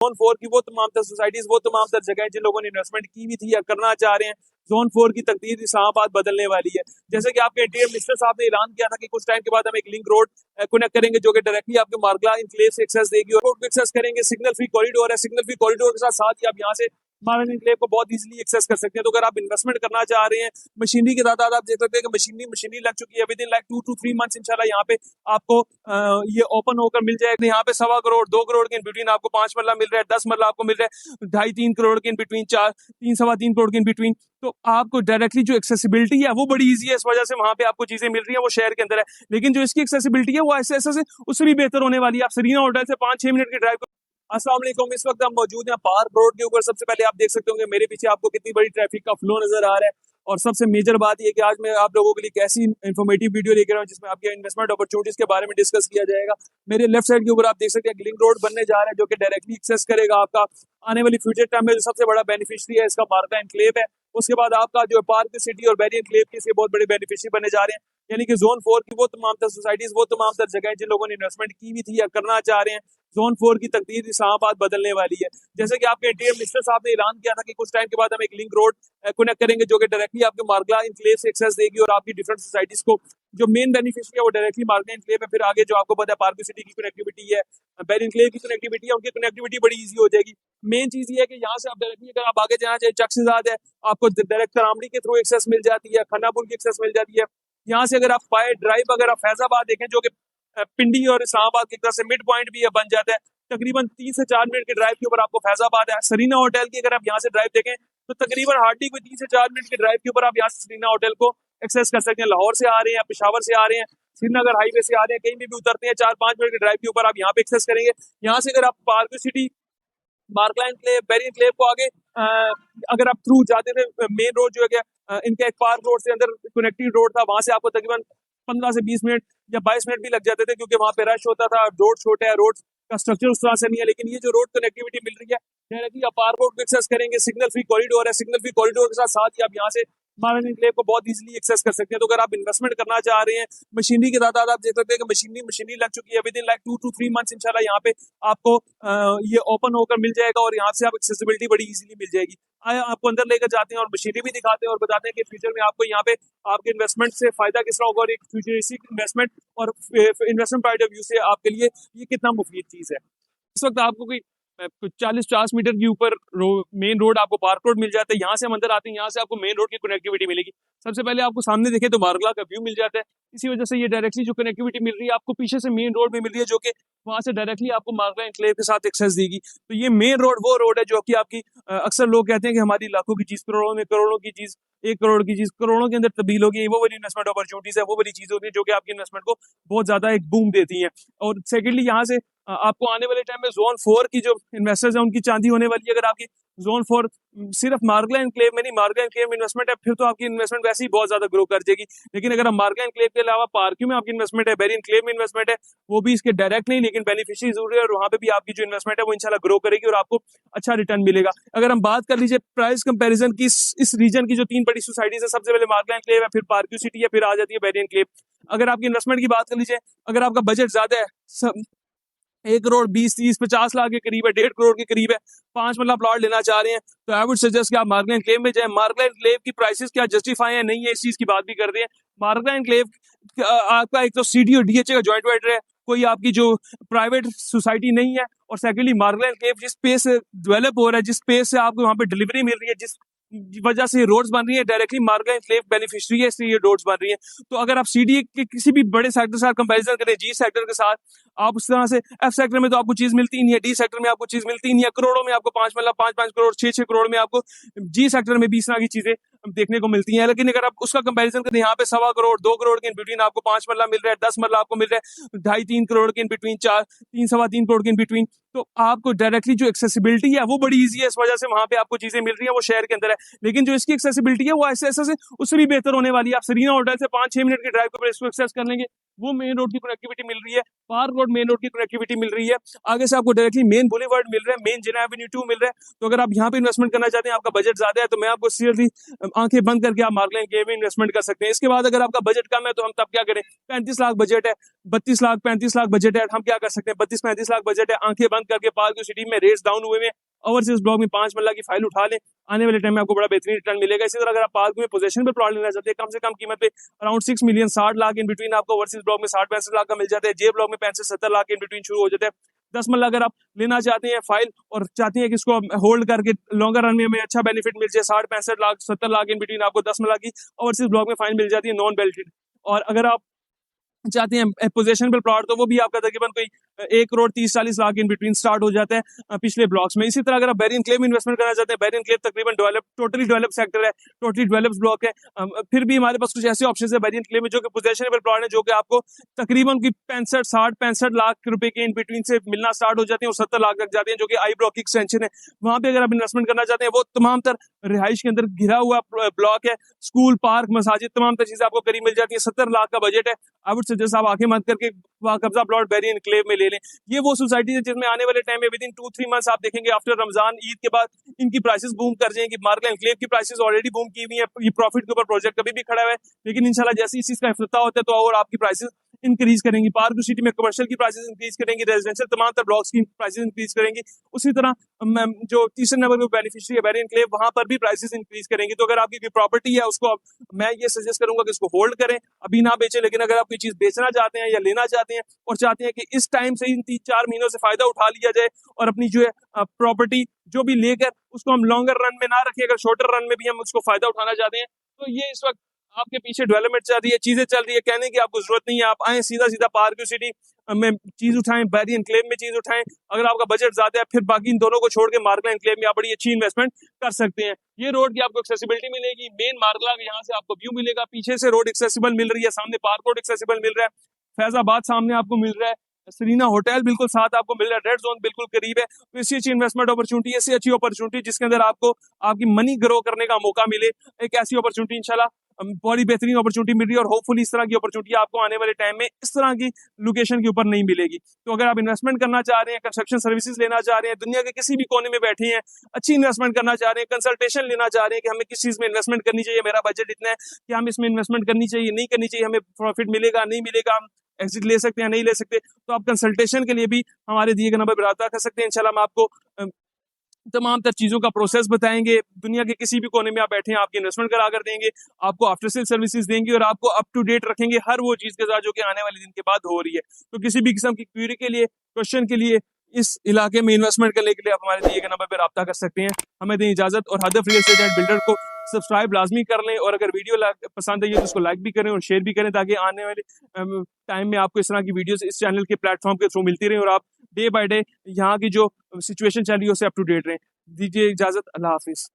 Zone 4 की वो तमाम तर सोसाइटीज, वो तमाम तर जगह जिन लोगों ने इन्वेस्टमेंट की हुई थी या करना चाह रहे हैं, जोन 4 की तकदीर इस्लामाबाद बदलने वाली है। जैसे कि आपके इंटीरियर मिनिस्टर साहब ने ऐलान किया था कि कुछ टाइम के बाद हम एक लिंक रोड कनेक्ट करेंगे जो कि डायरेक्टली आपके मार्गला इनक्लेव से एक्सेस देगी और रोड को एक्सेस करेंगे। सिग्नल फ्री कॉरिडोर है, सिग्नल फ्री कॉरिडोर के साथ साथ ही आप यहाँ से मार्गला इनक्लेव को बहुत इजीली एक्सेस कर सकते हैं। तो अगर आप इन्वेस्टमेंट करना चाह रहे हैं, मशीनरी की तादाद आप देख सकते हैं कि मशीनरी लग चुकी है। With in like 2 to 3 months इंशाल्लाह यहाँ पे आपको ये ओपन होकर मिल जाएगा। यहाँ पे 1.25 करोड़ 2 करोड़ के इन बिटवीन आपको 5 मरला मिल रहा है, 10 मरला आपको मिल रहा है 2.5-3 करोड़ के इन बिटवीन, 3 करोड़ के इन बिटवीन। तो आपको डायरेक्टली जो एक्सेसिबिलिटी है वो बड़ी ईजी है, इस वजह से वहां पे आपको चीजें मिल रही है वो शहर के अंदर है। लेकिन जो इसकी एक्सेसिबिलिटी है वो ऐसे ऐसे से उससे भी बेहतर होने वाली है। आप सरीना होटल से 5-6 मिनट की ड्राइव। अस्सलाम वालेकुम, इस वक्त हम मौजूद हैं पार्क रोड के ऊपर। सबसे पहले आप देख सकते होंगे मेरे पीछे आपको कितनी बड़ी ट्रैफिक का फ्लो नजर आ रहा है। और सबसे मेजर बात यह कि आज मैं आप लोगों के लिए कैसी इन्फॉर्मेटिव वीडियो लेकर आया हूं जिसमें आपके इन्वेस्टमेंट अपॉर्चुनिटीज के बारे में डिस्कस किया जाएगा। मेरे लेफ्ट साइड के ऊपर आप देख सकते हैं लिंक रोड बनने जा रहा है जो कि डायरेक्टली एक्सेस करेगा आपका आने वाली फ्यूचर टाइम में। जो सबसे बड़ा बेनिफिशियरी है इसका मार्गला एनक्लेव है। उसके बाद आपका जो पार्क सिटी और बैरी एनक्लेव के इसके बहुत बड़े बेनिफिशियरी बने जा रहे हैं। यानी कि जोन 4 की वो तमाम तर सोसाइटीज, वो तमाम तर जगह जिन लोगों ने इन्वेस्टमेंट की हुई थी या करना चाह रहे हैं, जोन 4 की तकदीर इस्लामाबाद बदलने वाली है। जैसे कि आपके इंटीरियर मिनिस्टर साहब ने ऐलान किया था कि कुछ टाइम के बाद हम एक लिंक रोड कनेक्ट करेंगे जो कि डायरेक्टली आपके मार्गला इनक्लेव से एक्सेस देगी और आपकी डिफरेंट सोसाइटीज को जो मेन बेनिफिशियरी है वो डायरेक्टली मार्गला इनक्लेव है। फिर आगे जो आपको पता है पार्क सिटी की कनेक्टिविटी है, बैरी एनक्लेव की कनेक्टिविटी है, उनकी कनेक्टिविटी बड़ी ईजी हो जाएगी। मेन चीज ये है कि यहाँ से आप डायरेक्टली अगर आप आगे जाना चाहिए चकसीजाद है, आपको डायरेक्ट करामड़ी के थ्रू एक्सेस मिल जाती है, खन्नापुर की एक्सेस मिल जाती है। यहाँ से अगर आप बाय ड्राइव अगर आप फैजाबाद देखें जो कि पिंडी और इस्लामाबाद की तरफ से मिड पॉइंट भी बन जाता है, तकरीबन 3 से 4 मिनट के ड्राइव के ऊपर आपको फैजाबाद है। सरीना होटल की अगर आप यहाँ से ड्राइव देखें तो तकरीबन हार्डली कोई 3 से 4 मिनट के ड्राइव के ऊपर आप यहाँ से सरीना होटल को एक्सेस कर सकते हैं। लाहौर से आ रहे हैं, पेशावर से आ रहे हैं, श्रीनगर हाईवे से आ रहे हैं, कहीं भी उतरते हैं 4-5 मिनट के ड्राइव के ऊपर आप यहाँ पे एक्सेस करेंगे। यहाँ से अगर आप पार्क सिटी, मार्गला एनक्लेव, बैरी एनक्लेव को आगे अगर आप थ्रू जाते थे मेन रोड जो है क्या इनका एक पार्क रोड से अंदर कनेक्टिव रोड था, वहां से आपको तकरीबन 15 से 20 मिनट या 22 मिनट भी लग जाते थे क्योंकि वहां पे रश होता था। रोड छोटा है, रोड का स्ट्रक्चर उस तरह से नहीं है। लेकिन ये जो रोड कनेक्टिविटी मिल रही है डायरेक्टली आप पार्क रोड को एक्सेस करेंगे। सिग्नल फ्री कॉरिडोर है, सिग्नल फ्री कॉरिडोर के साथ साथ ही आप यहाँ से मार्गला एनक्लेव को बहुत इजीली एक्सेस कर सकते हैं। तो अगर आप इन्वेस्टमेंट करना चाह रहे हैं, मशीनरी की तादाद आप देख सकते हैं कि मशीनरी लग चुकी है। With in like 2 to 3 months इंशाल्लाह यहाँ पे आपको ये ओपन होकर मिल जाएगा और यहाँ से आप एक्सेसिबिलिटी बड़ी इजीली मिल जाएगी। आया आपको अंदर लेकर जाते हैं और मशीनरी भी दिखाते हैं और बताते हैं कि फ्यूचर में आपको यहाँ पे आपके इन्वेस्टमेंट से फायदा किस तरह होगा और एक फ्यूचरिस्टिक इन्वेस्टमेंट और इन्वेस्टमेंट पॉइंट ऑफ व्यू से आपके लिए ये कितना मुफीद चीज है। इस वक्त आपको कोई 40-50 मीटर के ऊपर मेन रोड आपको पार्क रोड मिल जाता है। यहाँ से हम अंदर आते हैं, यहाँ से आपको मेन रोड की कनेक्टिविटी मिलेगी। सबसे पहले आपको सामने देखे तो मार्गला का व्यू मिल जाता है। इसी वजह से ये डायरेक्टली जो कनेक्टिविटी मिल रही है आपको पीछे से मेन रोड में मिल रही है जो कि वहां से डायरेक्टली आपको मार्गला एनक्लेव के साथ एक्सेस देगी। तो ये मेन रोड वो रोड है जो कि आपकी अक्सर लोग कहते हैं कि हमारी लाखों की चीज करोड़ों में, करोड़ों की चीज 1 करोड़ की चीज करोड़ों के अंदर तब्दील होगी। वो बड़ी इन्वेस्टमेंट अपॉर्चुनिटीज है, वो बड़ी चीज होती है जो कि आपकी इन्वेस्टमेंट को बहुत ज्यादा एक बूम देती है। और सेकेंडली यहाँ से आपको आने वाले टाइम में जोन 4 की जो इन्वेस्टर्स हैं उनकी चांदी होने वाली है। अगर आपकी जोन 4 सिर्फ मार्गला एनक्लेव में नहीं, मार्गला एनक्लेव में इन्वेस्टमेंट है फिर तो आपकी इन्वेस्टमेंट वैसे ही बहुत ज्यादा ग्रो कर जाएगी। लेकिन अगर मार्गला एनक्लेव के अलावा पार्क में आपकी इन्वेस्टमेंट है, बैरी एनक्लेव में इन्वेस्टमेंट है, वो भी इसके डायरेक्ट नहीं लेकिन बेनिफिशियरी जरूर है और वहां पे भी आपकी जो इन्वेस्टमेंट है वो इंशाल्लाह ग्रो करेगी और आपको अच्छा रिटर्न मिलेगा। अगर हम बात कर लीजिए प्राइस कंपैरिजन की इस रीजन की जो 3 बड़ी सोसाइटीज है, सबसे पहले मार्गला एनक्लेव है, फिर पार्क सिटी है, फिर आ जाती है बैरी एनक्लेव। अगर आपकी इन्वेस्टमेंट की बात कर लीजिए, अगर आपका बजट ज्यादा है 1 करोड़ 20-30-50 लाख के करीब है, 1.5 करोड़ के करीब है, 5 मरला प्लॉट लेना चाह रहे हैं तो आई वुड सजेस्ट कि आप मार्गला एनक्लेव में जाएं। मार्गला एनक्लेव की प्राइसेस क्या जस्टिफाई है नहीं है इस चीज की बात भी कर रहे हैं। मार्गला एनक्लेव आपका एक तो सीडी और डीएचए का जॉइंट वेंचर है, कोई आपकी जो प्राइवेट सोसाइटी नहीं है। और सेकेंडली मार्गला एनक्लेव जिस पेस से डेवलप हो रहा है, जिस पेस से आपको वहाँ पे डिलीवरी मिल रही है, जिस वजह से रोड्स बन रही है, डायरेक्टली मार्गला एनक्लेव बेनिफिशियरी है इसलिए ये रोड्स बन रही है। तो अगर आप सीडी के किसी भी बड़े सेक्टर के साथ कंपैरिजन करें, जी सेक्टर के साथ, आप उस तरह से एफ सेक्टर में तो आपको चीज मिलती नहीं है, डी सेक्टर में आपको चीज मिलती नहीं है, करोड़ों में आपको 5 करोड़ 6 करोड़ में आपको जी सेक्टर में 20 तरह की चीजें देखने को मिलती हैं। लेकिन अगर आप उसका कंपैरिजन करें, यहाँ पे 1.25 करोड़ 2 करोड़ के इन बिटवीन आपको 5 मरला मिल रहा है, 10 मरला आपको मिल रहा है 2.5-3 करोड़ के इन बिटवीन, 3-3.25 करोड़ के इन बिटवीन। तो आपको डायरेक्टली जो एक्सेसिबिलिटी है वो बड़ी ईजी है, इस वजह से वहां पे आपको चीजें मिल रही है वो शहर के अंदर है। लेकिन जो इसकी एक्सेसिबिलिटी है वो ऐसे ऐसे से उससे भी बेहतर होने वाली है। आप सरीना होटल से 5-6 मिनट की ड्राइव के ऊपर इसको एक्सेस कर लेंगे, वो मेन रोड की कनेक्टिविटी मिल रही है, पार्क रोड मेन रोड की कनेक्टिविटी मिल रही है, आगे से आपको डायरेक्टली मेन बुलेवार्ड मिल रहा है, मेन जिना एवेन्यू 2 मिल रहा है। तो अगर आप यहाँ पे इन्वेस्टमेंट करना चाहते हैं, आपका बजट ज्यादा है, तो मैं आपको सीरियसली आंखें बंद करके आप मार्गला एनक्लेव में इन्वेस्टमेंट कर सकते हैं। इसके बाद अगर आपका बजट कम है तो हम तब क्या करें, 35 लाख बजट है, 32 लाख 35 लाख बजट है, हम क्या कर सकते हैं, 32-35 लाख बजट है, आंखें बंद करके पार्क सिटी में रेट्स डाउन हुए में ओवरसीज ब्लॉक में 5 मरला की फाइल उठा लें, आने वाले टाइम में आपको बड़ा बेहतरीन रिटर्न मिलेगा। इसी तरह अगर आप पार्क में पोजीशन पे प्लॉट लेना चाहते हैं, कम से कम कीमत पे around 6 million 60 lakh in between आपको ओवरसीज ब्लॉक में 60-65 लाख का मिल जाता है, जे ब्लॉक में 65-70 लाख इन बिटवीन शुरू हो जाता है। 10 मरला अगर आप लेना चाहते हैं फाइल और चाहते हैं कि इसको होल्ड करके लॉन्गर रन में हमें अच्छा बेनिफिट मिल जाए, 60-65 लाख 70 लाख इन बिटवीन आपको 10 मरला की ओवरसीज ब्लॉक में फाइल मिल जाती है नॉन बेल्टेड। और अगर आप चाहते हैं पोजीशन पर प्लॉट, तो वो भी आपका तकरीबन कोई 1 crore 30-40 lakh in between start हो जाता है पिछले ब्लॉक्स में। इसी तरह अगर आप बैरी एनक्लेव में इन्वेस्टमेंट करना चाहते हैं, बैरी एनक्लेव तकरीबन टोटली डेवलप सेक्टर है, टोटली डेवलप ब्लॉक है, फिर भी हमारे पास कुछ ऐसे ऑप्शन है बैरी एनक्लेव में जो कि पोजेशनेबल प्लॉट है, जो कि आपको तकरीबन की 65-60-65 लाख रुपए के इन बिटवीन से मिलना स्टार्ट हो जाते हैं और 70 लाख तक जाते हैं, जो कि आई ब्लॉक की एक्सटेंशन है। वहां पे अगर आप इन्वेस्टमेंट करना चाहते हैं, वो तमाम तर रिहाइश के अंदर घिरा हुआ ब्लॉक है, स्कूल पार्क मसाजिद तमाम तर चीजें आपको करीब मिल जाती है। 70 लाख का बजट है। आई वुड सजेस्ट आप आंखें बंद करके वहाँ कब्जा प्लॉट बैरी एनक्लेव में ले लें। ये वो सोसाइटी है जिसमें आने वाले टाइम में विद इन 2-3 मंथ्स आप देखेंगे आफ्टर रमजान ईद के बाद इनकी प्राइसेस बूम कर जाएंगी। मार्केट एनक्लेव की प्राइसेस ऑलरेडी बूम की हुई है, ये प्रॉफिट के ऊपर प्रोजेक्ट कभी भी खड़ा हुआ है, लेकिन इंशाल्लाह जैसे इस चीज का इफ्तिताह होता है तो और आपकी प्राइसेस इंक्रीज करेंगी। पार्क सिटी में कमर्शियल की प्राइसेस इंक्रीज करेंगी, रेजिडेंशियल तमाम तर ब्लॉक्स की प्राइसेस इंक्रीज करेंगी। उसी तरह जो तीसरे नंबर पे बेनिफिशियरी है बैरी एनक्लेव, वहां पर भी प्राइसेस इंक्रीज करेंगी। तो अगर आपकी कोई प्रॉपर्टी है उसको मैं ये सजेस्ट करूंगा कि इसको होल्ड करें, अभी ना बेचें। लेकिन अगर आप कोई चीज बेचना चाहते हैं या लेना चाहते हैं और चाहते हैं कि इस टाइम से इन 3-4 महीनों से फायदा उठा लिया जाए और अपनी जो है प्रॉपर्टी जो भी लेकर उसको हम लॉन्गर रन में ना रखें, अगर शॉर्टर रन में भी हम उसको फायदा उठाना चाहते हैं, तो ये इस वक्त आपके पीछे डेवलपमेंट चल रही है, चीजें चल रही है, कहने की आपको जरूरत नहीं है। आप आए सीधा सीधा पार्क सिटी में चीज उठाएं, बैरी एनक्लेव में चीज उठाएं। अगर आपका बजट ज्यादा है, फिर बाकी इन दोनों को छोड़ के मार्केट एनक्लेव में आप बड़ी अच्छी इन्वेस्टमेंट कर सकते हैं। ये रोड की आपको एक्सेसिबिलिटी मिलेगी, मेन मार्गला यहाँ से आपको व्यू मिलेगा, पीछे से रोड एक्सेसिबल मिल रही है, सामने पार्क रोड एक्सेसिबल मिल रहा है, फैजाबाद सामने आपको मिल रहा है, सरीना होटल बिल्कुल साथ आपको मिल रहा है, रेड जोन बिल्कुल करीब है। तो इससे अच्छी इन्वेस्टमेंट अपॉर्चुनिटी, ऐसी अच्छी अपॉर्चुनिटी जिसके अंदर आपको आपकी मनी ग्रो करने का मौका मिले, एक ऐसी अपॉर्चुनिटी इंशाल्लाह बड़ी बेहतरीन अपॉर्चुनिटी मिल रही है। और होपफुली इस तरह की अपॉर्चुनिटी आपको आने वाले टाइम में इस तरह की लोकेशन के ऊपर नहीं मिलेगी। तो अगर आप इन्वेस्टमेंट करना चाह रहे हैं, कंस्ट्रक्शन सर्विसेज लेना चाह रहे हैं, दुनिया के किसी भी कोने में बैठे हैं, अच्छी इन्वेस्टमेंट करना चाह रहे हैं, कंसल्टेशन लेना चाह रहे हैं कि हमें किस चीज में इन्वेस्टमेंट करनी चाहिए, मेरा बजट इतना है कि हम इसमें इन्वेस्टमेंट करनी चाहिए नहीं करनी चाहिए, हमें प्रॉफिट मिलेगा नहीं मिलेगा, हम एग्जिट ले सकते हैं नहीं ले सकते, तो आप कंसल्टेशन के लिए भी हमारे दिए गए नंबर पर रब्ता कर सकते हैं। इंशाल्लाह हम आपको तमाम तर चीजों का प्रोसेस बताएंगे, दुनिया के किसी भी कोने में आप बैठे हैं आपकी इन्वेस्टमेंट करा कर देंगे, आपको आफ्टर सेल सर्विसेज देंगे और आपको अप टू डेट रखेंगे हर वो चीज के साथ जो कि आने वाले दिन के बाद हो रही है। तो किसी भी किस्म की क्वेरी के लिए, क्वेश्चन के लिए, इस इलाके में इन्वेस्टमेंट करने के लिए आप हमारे दिए गए नंबर पर रब्ता कर सकते हैं। हमें दें इजाजत और हदफ रियल एस्टेट एंड बिल्डर को सब्सक्राइब लाजमी कर लें, और अगर वीडियो पसंद आई है तो उसको लाइक भी करें और शेयर भी करें, ताकि आने वाले टाइम में आपको इस तरह की वीडियोस इस चैनल के प्लेटफॉर्म के थ्रू मिलती रहे और आप डे बाय डे यहाँ की जो सिचुएशन चल रही है उससे अप टू डेट रहें। दीजिए इजाजत, अल्लाह हाफिज।